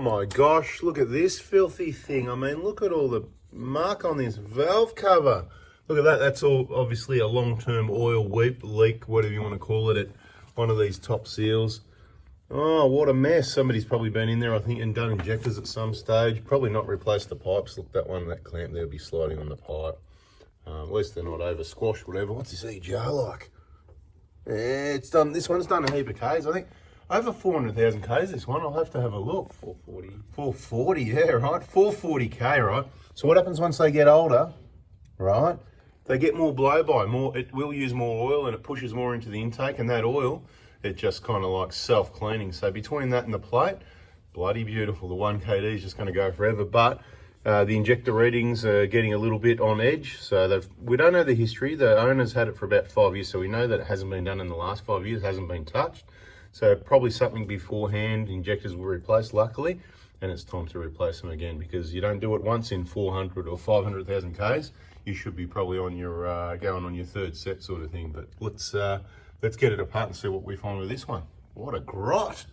my gosh, look at this filthy thing. I mean, look at all the mark on this valve cover. Look at that. That's all obviously a long-term oil leak, whatever you want to call it, at one of these top seals. Oh, what a mess. Somebody's probably been in there, I think, and done injectors at some stage. Probably not replaced the pipes. Look, that clamp there will be sliding on the pipe. At least they're not over squashed, whatever. What's this EGR like? Yeah, it's done. This one's done a heap of Ks. I think over 400,000 Ks, this one. I'll have to have a look. 440. 440, yeah, right. 440K, right? So what happens once they get older, right? They get more blow-by, it will use more oil, and it pushes more into the intake, and that oil, it just kind of like self-cleaning. So between that and the plate, bloody beautiful. The 1KD is just going to go forever, but the injector readings are getting a little bit on edge. So we don't know the history. The owner's had it for about 5 years, so we know that it hasn't been done in the last 5 years, hasn't been touched. So probably something beforehand. Injectors were replaced, luckily, and it's time to replace them again, because you don't do it once in 400 or 500,000 Ks. You should be probably on your going on your third set sort of thing. But let's get it apart and see what we find with this one. What a grot!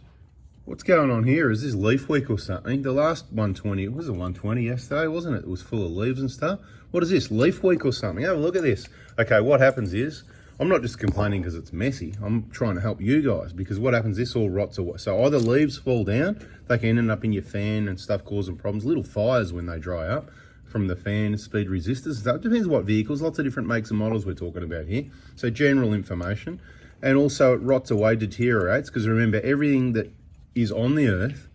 What's going on here? Is this leaf week or something? The last 120, it was a 120 yesterday, wasn't it? It was full of leaves and stuff. What is this, leaf week or something? Have a look at this. Okay, what happens is, I'm not just complaining because it's messy. I'm trying to help you guys, because what happens, this all rots away. So either leaves fall down, they can end up in your fan and stuff, causing problems. Little fires when they dry up from the fan speed resistors. Stuff. It depends what vehicles, lots of different makes and models we're talking about here. So general information. And also it rots away, deteriorates, because remember, everything that is on the earth,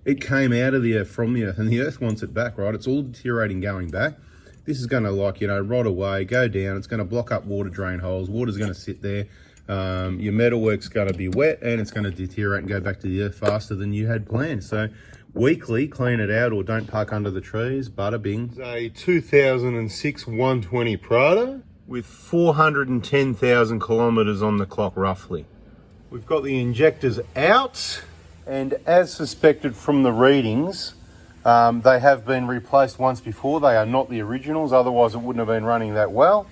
it came out of the earth from the earth, and the earth wants it back, right? It's all deteriorating going back. This is going to, like, you know, rot away, go down. It's going to block up water drain holes. Water's going to sit there. Your metalwork's going to be wet, and it's going to deteriorate and go back to the earth faster than you had planned. So weekly, clean it out, or don't park under the trees. Bada bing. It's a 2006 120 Prado with 410,000 kilometers on the clock, roughly. We've got the injectors out, and as suspected from the readings, they have been replaced once before. They are not the originals, otherwise it wouldn't have been running that well.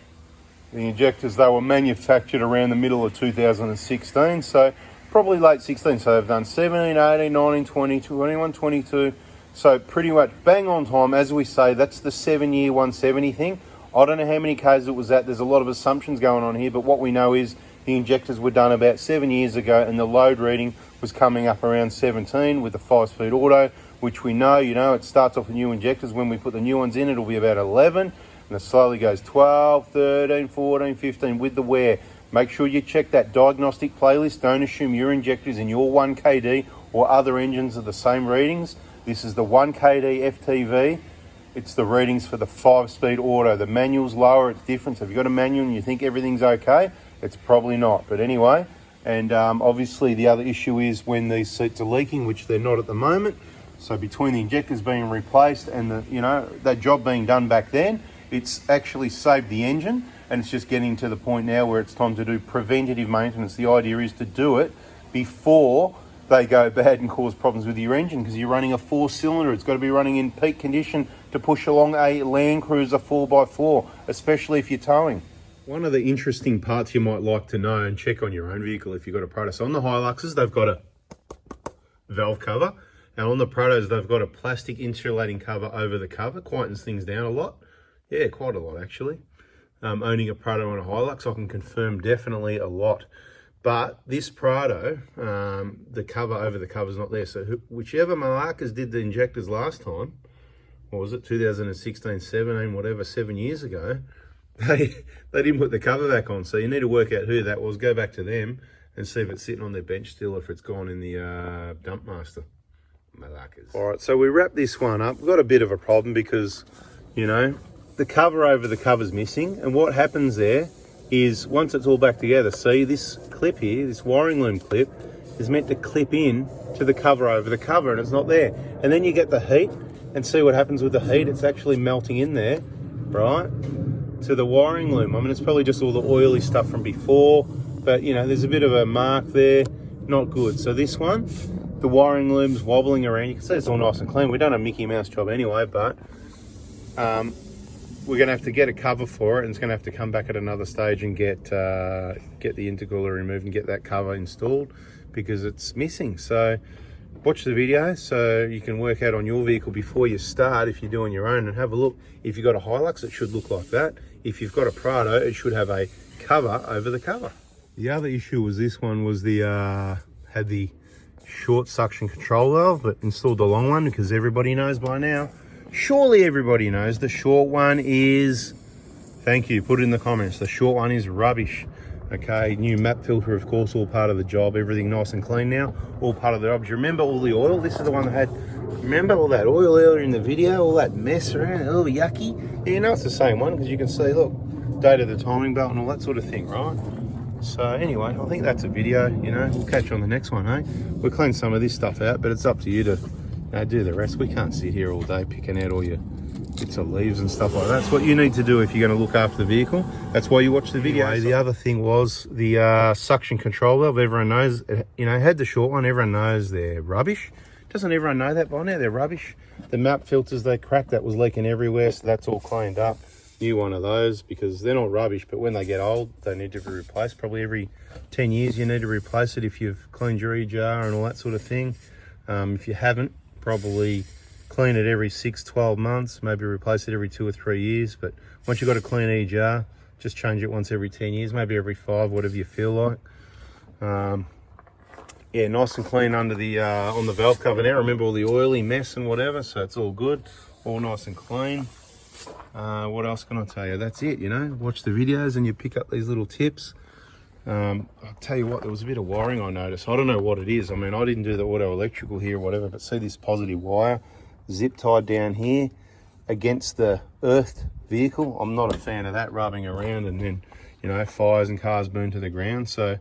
The injectors, they were manufactured around the middle of 2016, so probably late 16. So they've done 17, 18, 19, 20, 21, 22. So pretty much bang on time. As we say, that's the 7-year 170 thing. I don't know how many Ks it was at. There's a lot of assumptions going on here, but what we know is the injectors were done about 7 years ago, and the load reading was coming up around 17 with the 5-speed auto, which we know, you know, it starts off with new injectors. When we put the new ones in, it'll be about 11, and it slowly goes 12, 13, 14, 15 with the wear. Make sure you check that diagnostic playlist. Don't assume your injectors in your 1KD or other engines are the same readings. This is the 1KD FTV. It's the readings for the 5-speed auto. The manual's lower, it's different. So if you've got a manual and you think everything's okay, it's probably not. But anyway, and obviously the other issue is when these seats are leaking, which they're not at the moment. So between the injectors being replaced and the, you know, that job being done back then, it's actually saved the engine, and it's just getting to the point now where it's time to do preventative maintenance. The idea is to do it before they go bad and cause problems with your engine, because you're running a 4-cylinder. It's got to be running in peak condition to push along a Land Cruiser 4x4, especially if you're towing. One of the interesting parts you might like to know and check on your own vehicle if you've got a Prado. So on the Hiluxes, they've got a valve cover, and on the Prados, they've got a plastic insulating cover over the cover. Quietens things down a lot. Yeah, quite a lot, actually. Owning a Prado and a Hilux, I can confirm definitely a lot. But this Prado, the cover over the cover is not there. So whichever Malakas did the injectors last time, what was it, 2016, 17, whatever, 7 years ago, they didn't put the cover back on. So you need to work out who that was, go back to them and see if it's sitting on their bench still, or if it's gone in the dump master. Malakas. All right, so we wrap this one up. We've got a bit of a problem because, you know, the cover over the cover's missing. And what happens there is once it's all back together, see this clip here, this wiring loom clip, is meant to clip in to the cover over the cover, and it's not there. And then you get the heat, and see what happens with the heat. It's actually melting in there, right, to the wiring loom. I mean, it's probably just all the oily stuff from before, but you know, there's a bit of a mark there, not good. So this one, the wiring loom's wobbling around. You can see it's all nice and clean. We've done a Mickey Mouse job anyway, but we're going to have to get a cover for it, and it's going to have to come back at another stage and get the intercooler removed and get that cover installed, because it's missing. So watch the video so you can work out on your vehicle before you start if you're doing your own, and have a look. If you've got a Hilux, it should look like that. If you've got a Prado, it should have a cover over the cover. The other issue was this one was the had the short suction control valve, but installed the long one because everybody knows by now, surely everybody knows the short one is, thank you, put it in the comments, the short one is rubbish. Okay, new map filter, of course, all part of the job. Everything nice and clean now, all part of the job. Do you remember all the oil? This is the one that had, remember all that oil earlier in the video, all that mess around, oh yucky. Yeah, you know it's the same one because you can see, look, date of the timing belt and all that sort of thing, right? So anyway, I think that's a video, you know, we'll catch you on the next one, eh? We'll clean some of this stuff out, but it's up to you to do the rest. We can't sit here all day picking out all your bits of leaves and stuff like that. That's what you need to do if you're going to look after the vehicle. That's why you watch the video. Anyway, the other thing was the suction control valve. Everyone knows, you know, had the short one. Everyone knows they're rubbish. Doesn't everyone know that by now? They're rubbish. The map filters, they cracked, that was leaking everywhere, so that's all cleaned up. New one of those, because they're not rubbish, but when they get old, they need to be replaced. Probably every 10 years you need to replace it if you've cleaned your E-jar and all that sort of thing. If you haven't, probably clean it every 6-12 months, maybe replace it every 2 or 3 years. But once you've got a clean E-jar, just change it once every 10 years, maybe every 5, whatever you feel like. Yeah, nice and clean under the on the valve cover now. Remember all the oily mess and whatever, so it's all good, all nice and clean. What else can I tell you? That's it, you know, watch the videos and you pick up these little tips. I'll tell you what, there was a bit of wiring I noticed. I don't know what it is. I mean, I didn't do the auto electrical here or whatever, but see this positive wire zip tied down here against the earthed vehicle. I'm not a fan of that rubbing around and then, you know, fires and cars burn to the ground. So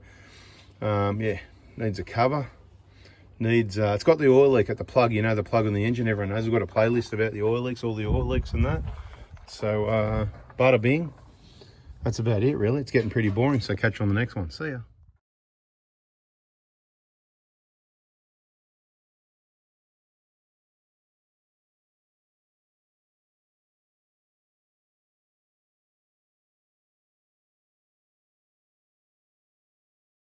yeah, needs a cover. Needs it's got the oil leak at the plug, you know, the plug on the engine. Everyone knows we've got a playlist about the oil leaks, all the oil leaks and that. So bada bing, that's about it really. It's getting pretty boring, so catch you on the next one. See ya.